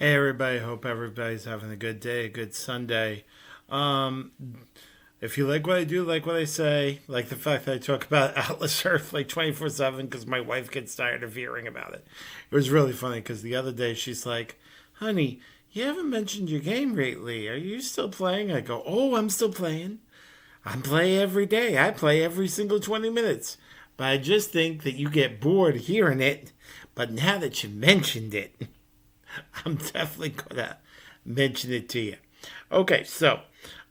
Hey everybody, hope everybody's having a good day, a good Sunday. Um, if you like what I do, like what I say, like the fact that I talk about Atlas Earth like 24/7 because my wife gets tired of hearing about it. It was really funny because the other day she's like, honey, you haven't mentioned your game lately. Are you still playing? I go, oh, I'm still playing. I play every day. I play every single 20 minutes. But I just think that you get bored hearing it. But now that you mentioned it, I'm definitely gonna mention it to you. Okay, so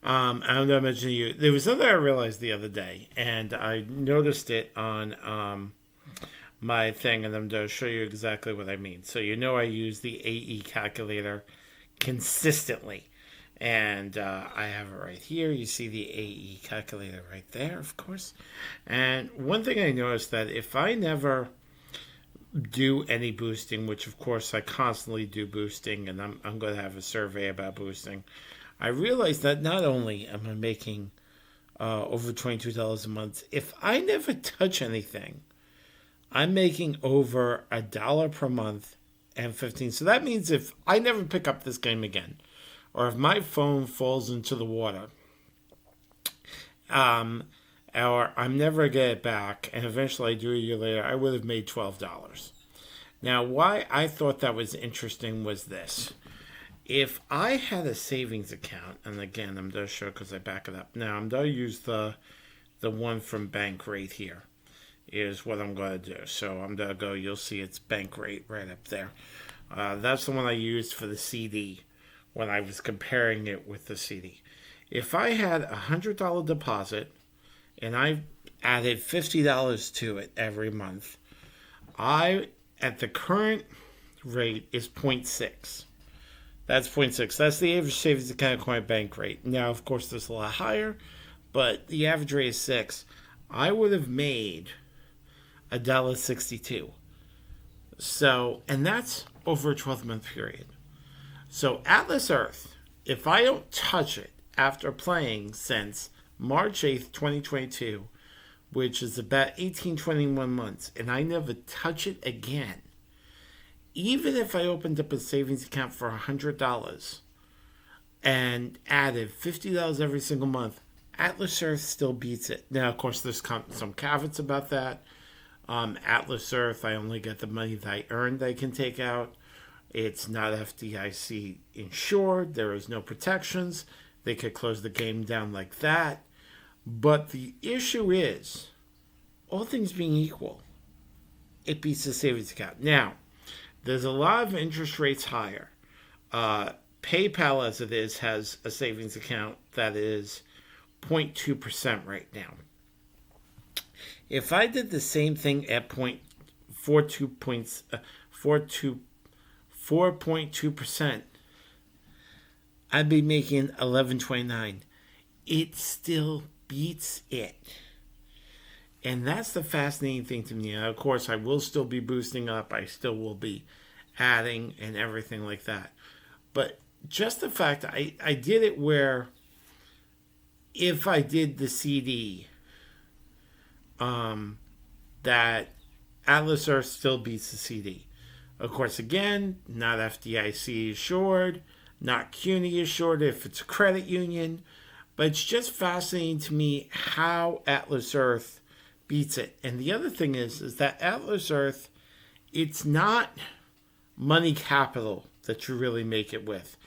I'm gonna mention to you. There was something I realized the other day, and I noticed it on my thing, and I'm gonna show you exactly what I mean. So you know I use the AE calculator consistently, and I have it right here. You see the AE calculator right there, of course. And one thing I noticed that if I never do any boosting, which of course I constantly do boosting, and I'm going to have a survey about boosting. I realized that not only am I making over $22 a month, if I never touch anything, I'm making over $1 per month and 15. So that means if I never pick up this game again, or if my phone falls into the water, um, or I'm never gonna get it back, and eventually I do a year later, I would have made $12. Now, why I thought that was interesting was this. If I had a savings account, and again, I'm going to show because I back it up. Now, I'm going to use the one from Bank Rate here, is what I'm going to do. So I'm going to go, you'll see it's Bank Rate right up there. That's the one I used for the CD when I was comparing it with the CD. If I had a $100 deposit and I added $50 to it every month, I at the current rate is zero point 0.6. That's zero point 0.6. That's the average savings account coin bank rate. Now, of course, there's a lot higher, but the average rate is 6. I would have made $1.62. So, and that's over a 12-month period. So, Atlas Earth, if I don't touch it after playing since March 8th, 2022, which is about 18-21 months, and I never touch it again, even if I opened up a savings account for $100 and added $50 every single month, Atlas Earth still beats it. Now, of course, there's some caveats about that. Atlas Earth, I only get the money that I earned I can take out. It's not FDIC insured. There is no protections. They could close the game down like that. But the issue is, all things being equal, it beats the savings account. Now, there's a lot of interest rates higher. PayPal, as it is, has a savings account that is 0.2% right now. If I did the same thing at 4.2%, I'd be making 11.29. It still beats it. And that's the fascinating thing to me. Now, of course, I will still be boosting up. I still will be adding and everything like that. But just the fact I did it where if I did the CD, that Atlas Earth still beats the CD. Of course, again, not FDIC assured, not CUNY assured if it's a credit union. But it's just fascinating to me how Atlas Earth beats it. And the other thing is that Atlas Earth, it's not money capital that you really make it with.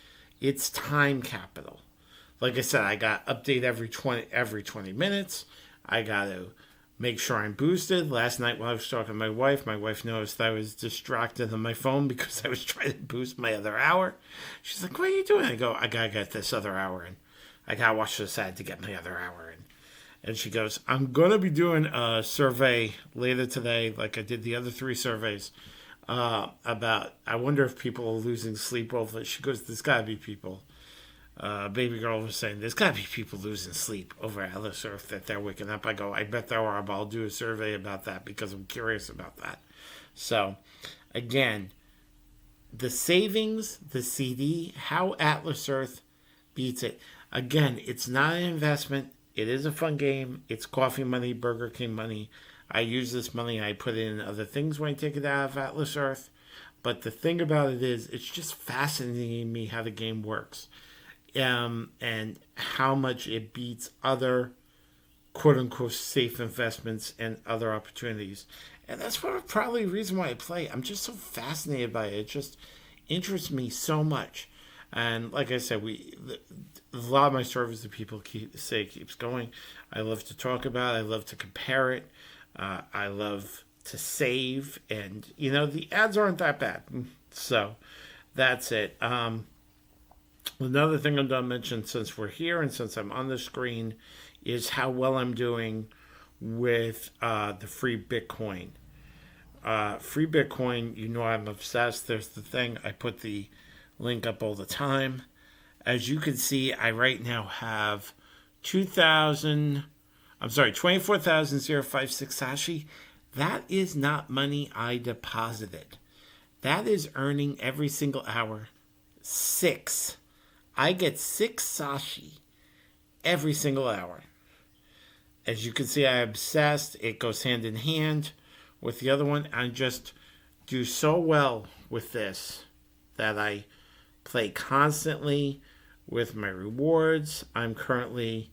It's time capital. Like I said, I got update every 20 minutes. I got to make sure I'm boosted. Last night when I was talking to my wife noticed I was distracted on my phone because I was trying to boost my other hour. She's like, what are you doing? I go, I got to get this other hour in. I got to watch this ad to get my other hour in. And she goes, I'm going to be doing a survey later today, like I did the other 3 surveys, about, I wonder if people are losing sleep over it. She goes, there's got to be people. Baby girl was saying, there's got to be people losing sleep over Atlas Earth that they're waking up. I go, I bet there are, but I'll do a survey about that because I'm curious about that. So, again, the savings, the CD, how Atlas Earth beats it. Again, it's not an investment. It is a fun game. It's coffee money, Burger King money. I use this money. I put it in other things when I take it out of Atlas Earth. But the thing about it is, it's just fascinating to me how the game works, and how much it beats other quote unquote safe investments and other opportunities. And that's probably the reason why I play. I'm just so fascinated by it. It just interests me so much. And like I said, a lot of my service that people keeps going. I love to talk about it. I love to compare it. I love to save, and the ads aren't that bad. So that's it. Another thing I'm going to mention, since we're here and since I'm on the screen, is how well I'm doing with the free Bitcoin. Free Bitcoin, I'm obsessed. There's the thing. I put the link up all the time. As you can see, I right now have 24,056 Sashi. That is not money I deposited. That is earning every single hour 6. I get 6 Sashi every single hour. As you can see, I'm obsessed. It goes hand in hand with the other one. I just do so well with this that I play constantly with my rewards. I'm currently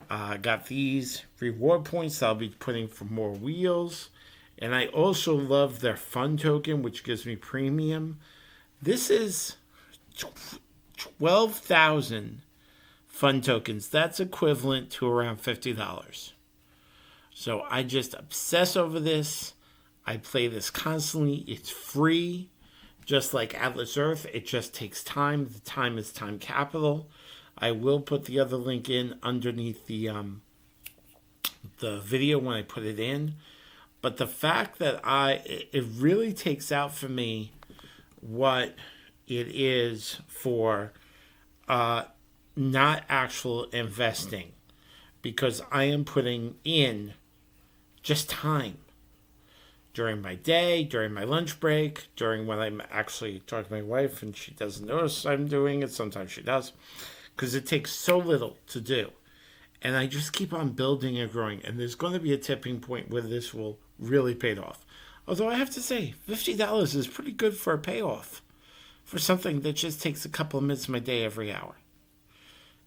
got these reward points I'll be putting for more wheels. And I also love their fun token, which gives me premium. This is 12,000 fun tokens. That's equivalent to around $50. So I just obsess over this. I play this constantly. It's free. Just like Atlas Earth, it just takes time. The time is time capital. I will put the other link in underneath the video when I put it in. But the fact that it really takes out for me what it is for not actual investing, because I am putting in just time during my day, during my lunch break, during when I'm actually talking to my wife and she doesn't notice I'm doing it. Sometimes she does, because it takes so little to do. And I just keep on building and growing. And there's going to be a tipping point where this will really pay off. Although I have to say, $50 is pretty good for a payoff for something that just takes a couple of minutes of my day every hour.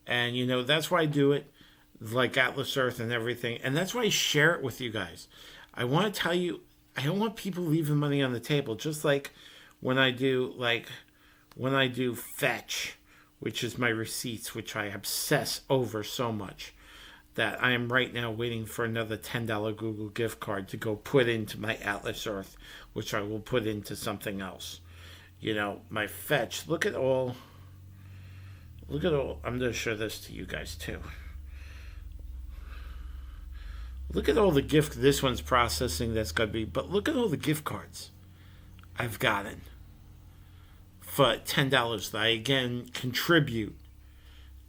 And, that's why I do it, like Atlas Earth and everything. And that's why I share it with you guys. I want to tell you, I don't want people leaving money on the table. Just like when I do Fetch, which is my receipts, which I obsess over so much, that I am right now waiting for another $10 Google gift card to go put into my Atlas Earth, which I will put into something else. My Fetch, look at all, I'm going to show this to you guys too. Look at all the this one's processing that's going to be, but look at all the gift cards I've gotten for $10 that I again contribute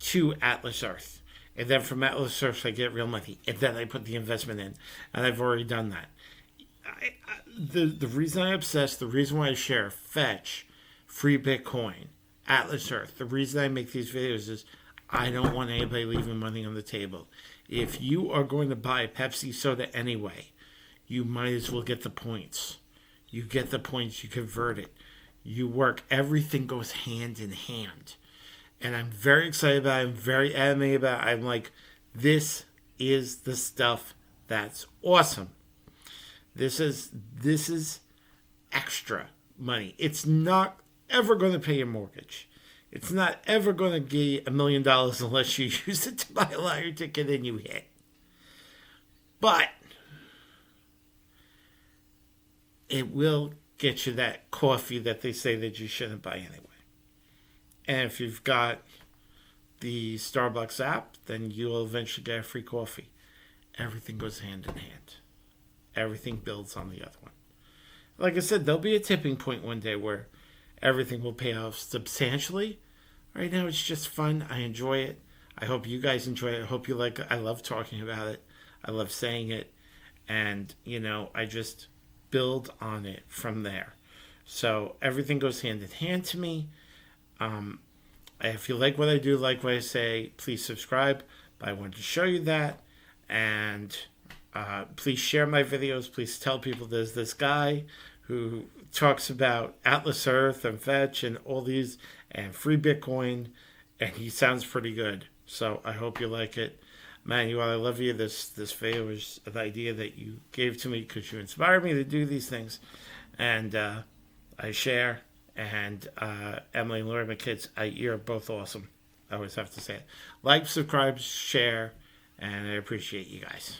to Atlas Earth. And then from Atlas Earth, I get real money. And then I put the investment in. And I've already done that. The reason I obsess, the reason why I share Fetch, free Bitcoin, Atlas Earth, the reason I make these videos is I don't want anybody leaving money on the table. If you are going to buy Pepsi soda anyway, you might as well get the points. You get the points, you convert it. You work, everything goes hand in hand. And I'm very excited about it. I'm very animated about it. I'm like, this is the stuff that's awesome. This is extra money. It's not ever going to pay your mortgage. It's not ever going to give you $1 million unless you use it to buy a lottery ticket and you hit. But it will get you that coffee that they say that you shouldn't buy anyway. And if you've got the Starbucks app, then you'll eventually get a free coffee. Everything goes hand in hand. Everything builds on the other one. Like I said, there'll be a tipping point one day where everything will pay off substantially. Right now, it's just fun. I enjoy it. I hope you guys enjoy it. I hope you like it. I love talking about it. I love saying it. And, I just build on it from there. So everything goes hand in hand to me. If you like what I do, like what I say, please subscribe. But I wanted to show you that. And please share my videos. Please tell people there's this guy who talks about Atlas Earth and Fetch and all these and free Bitcoin, and he sounds pretty good. So I hope you like it. Manuel, I love you. This video was the idea that you gave to me because you inspired me to do these things. And I share. And Emily and Laura, my kids, you're both awesome. I always have to say it. Like, subscribe, share, and I appreciate you guys.